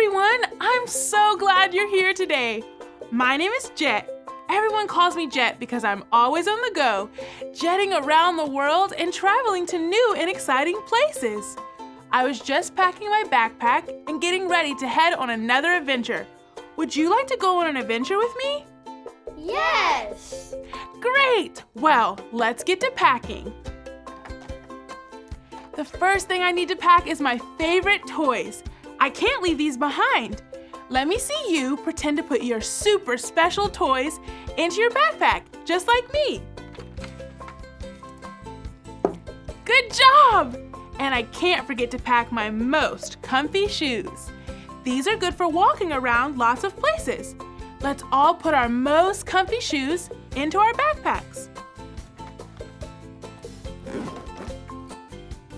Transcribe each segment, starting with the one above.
everyone! I'm so glad you're here today. My name is Jet. Everyone calls me Jet because I'm always on the go, jetting around the world and traveling to new and exciting places. I was just packing my backpack and getting ready to head on another adventure. Would you like to go on an adventure with me? Yes! Great! Well, let's get to packing. The first thing I need to pack is my favorite toys. I can't leave these behind. Let me see you pretend to put your super special toys into your backpack, just like me. Good job! And I can't forget to pack my most comfy shoes. These are good for walking around lots of places. Let's all put our most comfy shoes into our backpacks.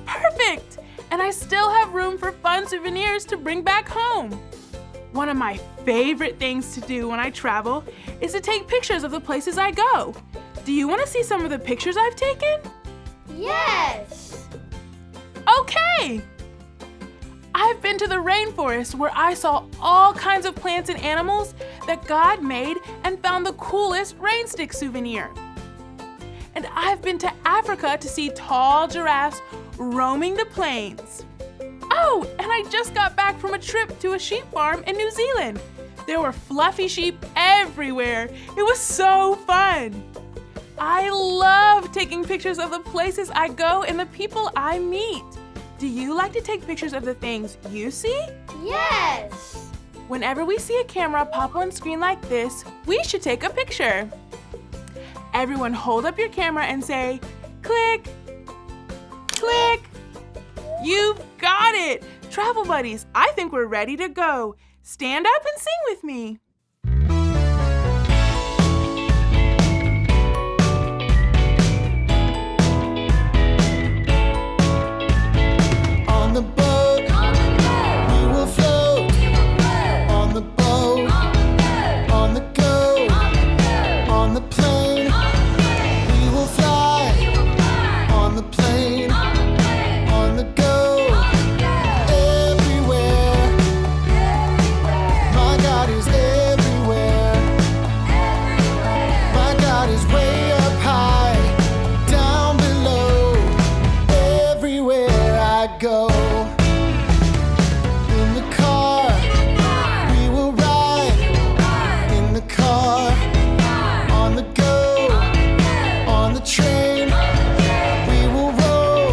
Perfect! And I still have room for fun souvenirs to bring back home. One of my favorite things to do when I travel is to take pictures of the places I go. Do you want to see some of the pictures I've taken? Yes! Okay! I've been to the rainforest where I saw all kinds of plants and animals that God made and found the coolest rain stick souvenir. And I've been to Africa to see tall giraffes roaming the plains. Oh, and I just got back from a trip to a sheep farm in New Zealand. There were fluffy sheep everywhere. It was so fun. I love taking pictures of the places I go and the people I meet. Do you like to take pictures of the things you see? Yes! Whenever we see a camera pop on screen like this, we should take a picture. Everyone hold up your camera and say, click, click. You've got it! Travel buddies, I think we're ready to go. Stand up and sing with me. On the boat, we will float. On the boat, on the go, on the plane, we will fly. On the plane, on the go. Go. In the car, we will ride. In the car, on the go, on the train, we will roll.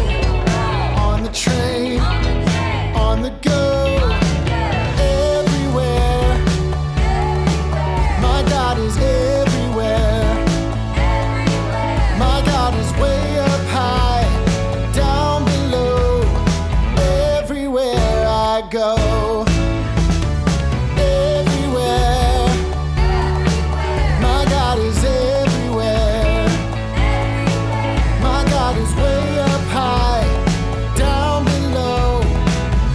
On the train, on the go, everywhere. My God is everywhere. My God is way up high. Go everywhere. My God is everywhere. My God is way up high, down below,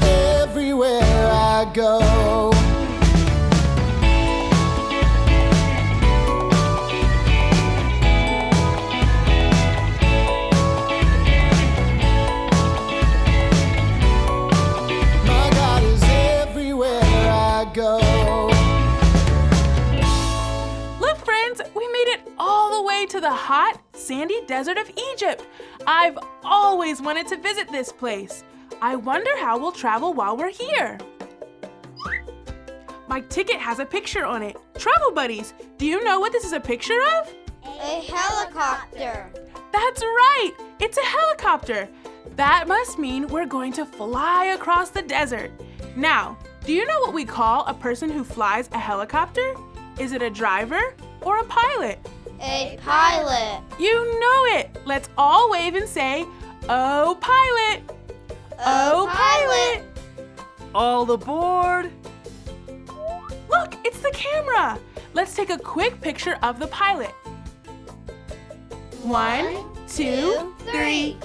everywhere I go. Look, friends, we made it all the way to the hot, sandy desert of Egypt. I've always wanted to visit this place. I wonder how we'll travel while we're here. My ticket has a picture on it. Travel buddies, do you know what this is a picture of? A helicopter. That's right, it's a helicopter. That must mean we're going to fly across the desert. Now, do you know what we call a person who flies a helicopter? Is it a driver or a pilot? A pilot. You know it! Let's all wave and say, "Oh, pilot! Oh, pilot!" All aboard! Look, it's the camera! Let's take a quick picture of the pilot. 1, 2, 3.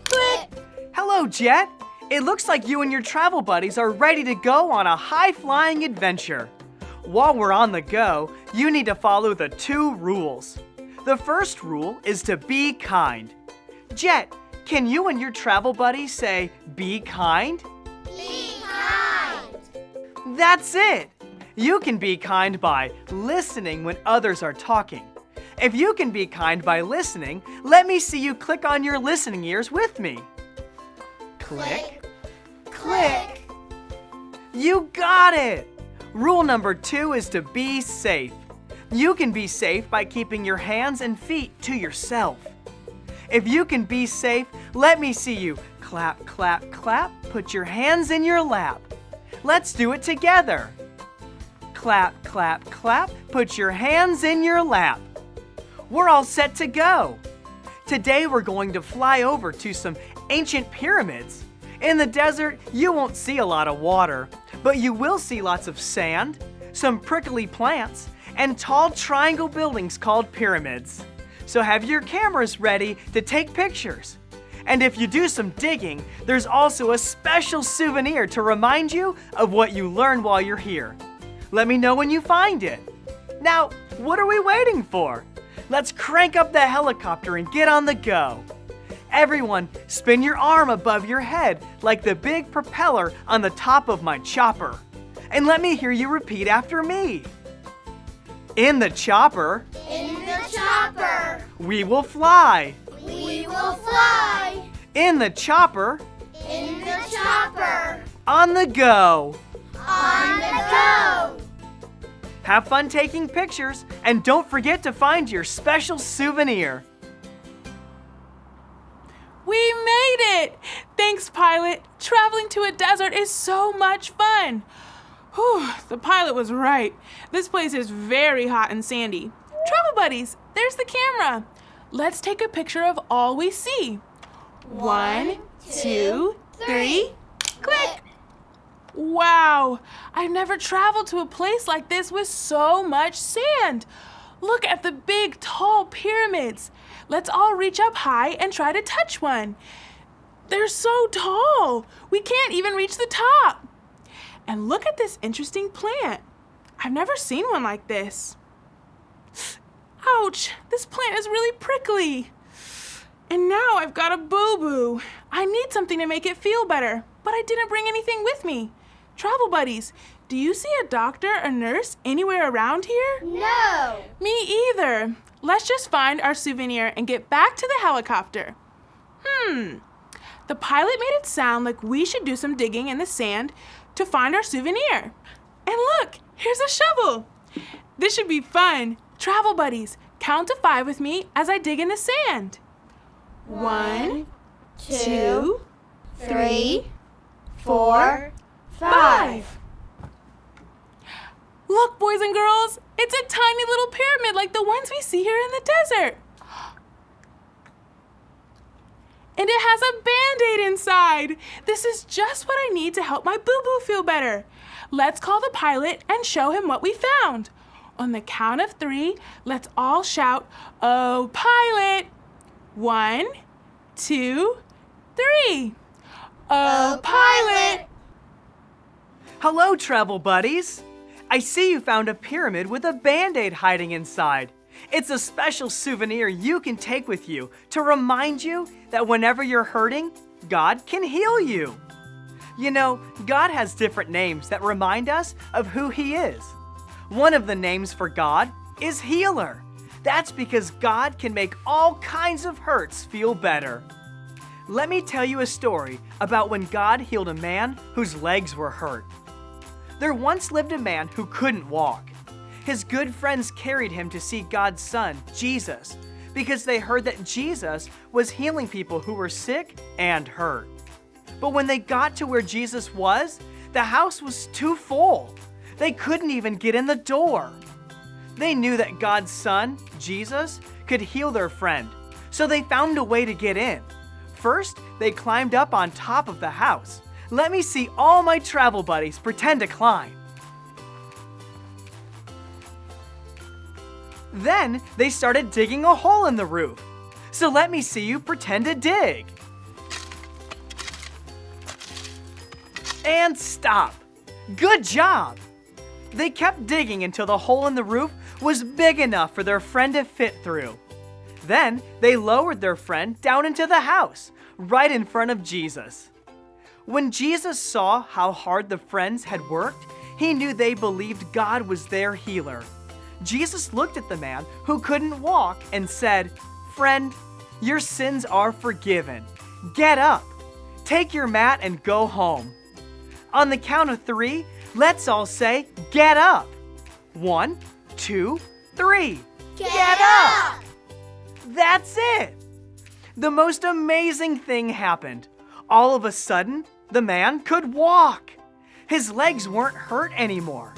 Click! Hello, Jet! It looks like you and your travel buddies are ready to go on a high-flying adventure. While we're on the go, you need to follow the 2 rules. The first rule is to be kind. Jet, can you and your travel buddies say, be kind? Be kind. That's it! You can be kind by listening when others are talking. If you can be kind by listening, let me see you click on your listening ears with me. Click, click. You got it! Rule number 2 is to be safe. You can be safe by keeping your hands and feet to yourself. If you can be safe, let me see you clap, clap, clap. Put your hands in your lap. Let's do it together. Clap, clap, clap. Put your hands in your lap. We're all set to go. Today we're going to fly over to some ancient pyramids. In the desert, you won't see a lot of water, but you will see lots of sand, some prickly plants, and tall triangle buildings called pyramids. So have your cameras ready to take pictures. And if you do some digging, there's also a special souvenir to remind you of what you learned while you're here. Let me know when you find it. Now, what are we waiting for? Let's crank up the helicopter and get on the go. Everyone, spin your arm above your head like the big propeller on the top of my chopper. And let me hear you repeat after me. In the chopper, In the chopper, we will fly. we will fly. In the chopper, In the chopper, on the go. on the go. Have fun taking pictures, and don't forget to find your special souvenir. We made it! Thanks, pilot. Traveling to a desert is so much fun. Whew, the pilot was right. This place is very hot and sandy. Travel buddies, there's the camera. Let's take a picture of all we see. 1, 2, 3, click! Wow, I've never traveled to a place like this with so much sand. Look at the big, tall pyramids. Let's all reach up high and try to touch one. They're so tall, we can't even reach the top. And look at this interesting plant. I've never seen one like this. Ouch, this plant is really prickly. And now I've got a boo-boo. I need something to make it feel better, but I didn't bring anything with me. Travel buddies, do you see a doctor or nurse anywhere around here? No. Me either. Let's just find our souvenir and get back to the helicopter. The pilot made it sound like we should do some digging in the sand to find our souvenir. And look, here's a shovel. This should be fun. Travel buddies, count to 5 with me as I dig in the sand. 1, 2, 3, 4, 5. Look, boys and girls, it's a tiny little pyramid like the ones we see here in the desert. And it has a Band-Aid inside. This is just what I need to help my boo-boo feel better. Let's call the pilot and show him what we found. On the count of 3, let's all shout, "Oh, pilot!" 1, 2, 3. Oh, pilot! Hello, travel buddies. I see you found a pyramid with a Band-Aid hiding inside. It's a special souvenir you can take with you to remind you that whenever you're hurting, God can heal you. You know, God has different names that remind us of who He is. One of the names for God is Healer. That's because God can make all kinds of hurts feel better. Let me tell you a story about when God healed a man whose legs were hurt. There once lived a man who couldn't walk. His good friends carried him to see God's Son, Jesus, because they heard that Jesus was healing people who were sick and hurt. But when they got to where Jesus was, the house was too full. They couldn't even get in the door. They knew that God's Son, Jesus, could heal their friend, so they found a way to get in. First, they climbed up on top of the house. Let me see all my travel buddies pretend to climb. Then they started digging a hole in the roof. So let me see you pretend to dig. And stop. Good job. They kept digging until the hole in the roof was big enough for their friend to fit through. Then they lowered their friend down into the house, right in front of Jesus. When Jesus saw how hard the friends had worked, He knew they believed God was their healer. Jesus looked at the man who couldn't walk and said, "Friend, your sins are forgiven. Get up, take your mat and go home." On the count of 3, let's all say, "Get up." 1, 2, 3. Get up! That's it! The most amazing thing happened. All of a sudden, the man could walk. His legs weren't hurt anymore.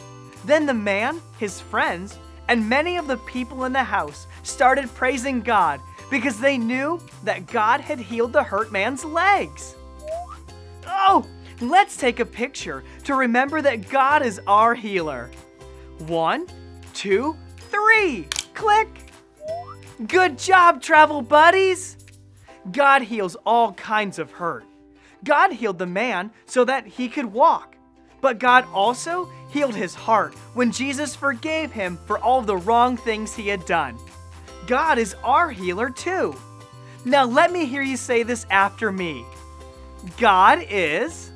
Then the man, his friends, and many of the people in the house started praising God because they knew that God had healed the hurt man's legs. Oh, let's take a picture to remember that God is our healer. 1, 2, 3. Click! Good job, travel buddies! God heals all kinds of hurt. God healed the man so that he could walk. But God also healed his heart when Jesus forgave him for all the wrong things he had done. God is our healer too. Now let me hear you say this after me. God is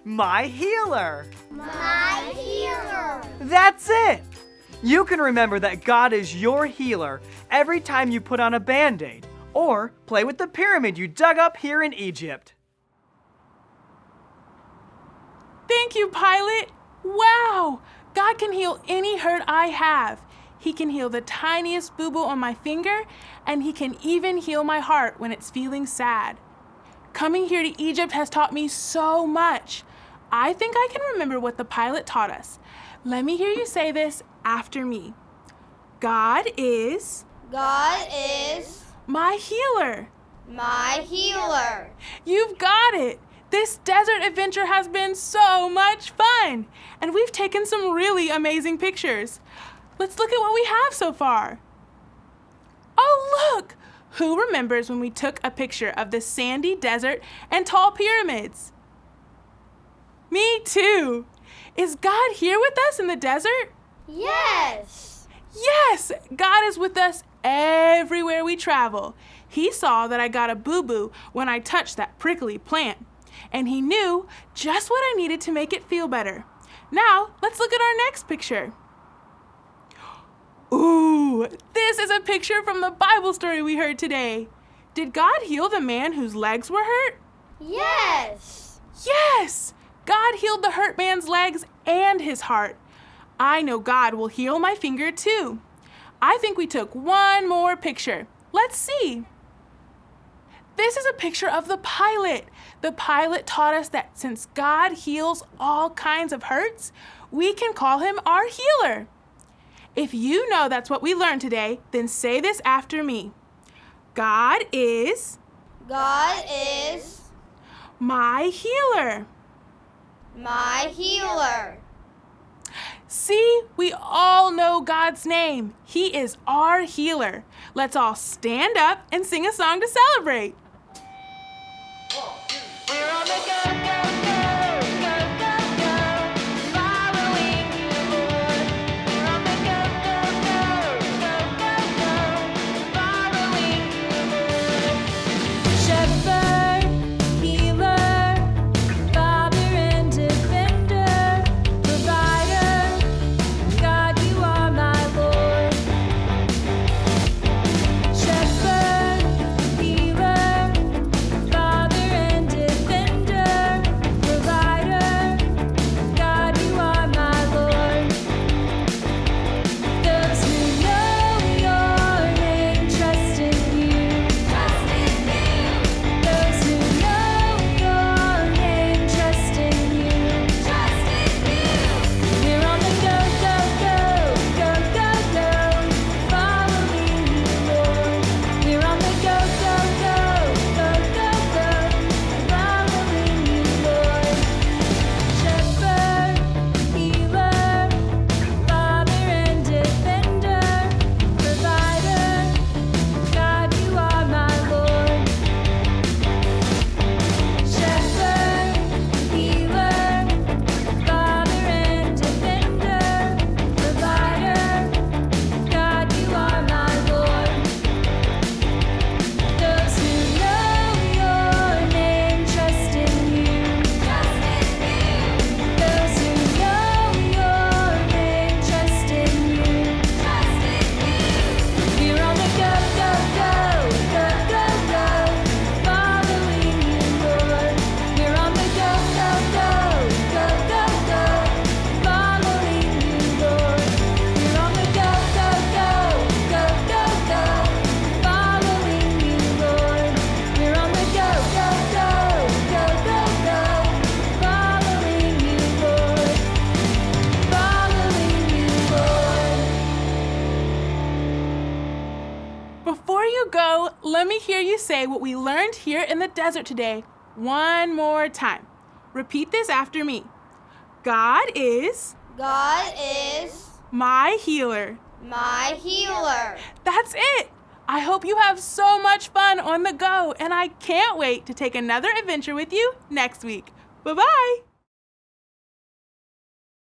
my healer. My healer. That's it. You can remember that God is your healer every time you put on a Band-Aid or play with the pyramid you dug up here in Egypt. Thank you, Pilot. Wow! God can heal any hurt I have. He can heal the tiniest boo-boo on my finger, and he can even heal my heart when it's feeling sad. Coming here to Egypt has taught me so much. I think I can remember what the pilot taught us. Let me hear you say this after me. God is my healer. My healer. You've got it. This desert adventure has been so much fun, and we've taken some really amazing pictures. Let's look at what we have so far. Oh, look! Who remembers when we took a picture of the sandy desert and tall pyramids? Me too. Is God here with us in the desert? Yes. Yes, God is with us everywhere we travel. He saw that I got a boo-boo when I touched that prickly plant, and he knew just what I needed to make it feel better. Now, let's look at our next picture. Ooh, this is a picture from the Bible story we heard today. Did God heal the man whose legs were hurt? Yes. Yes! God healed the hurt man's legs and his heart. I know God will heal my finger too. I think we took one more picture. Let's see. This is a picture of the pilot. The pilot taught us that since God heals all kinds of hurts, we can call him our healer. If you know that's what we learned today, then say this after me. God is my healer. My healer. See, we all know God's name. He is our healer. Let's all stand up and sing a song to celebrate. We're on the go, go, go, go, go, go, following the Lord. We're on the go, go, go, go, go, go, following the Lord. Shepherd, healer, Father and defender, provider, God, you are my Lord. Shepherd, healer, let me hear you say what we learned here in the desert today one more time. Repeat this after me. God is God is my healer. my healer. That's it. I hope you have so much fun on the go, and I can't wait to take another adventure with you next week. Bye-bye.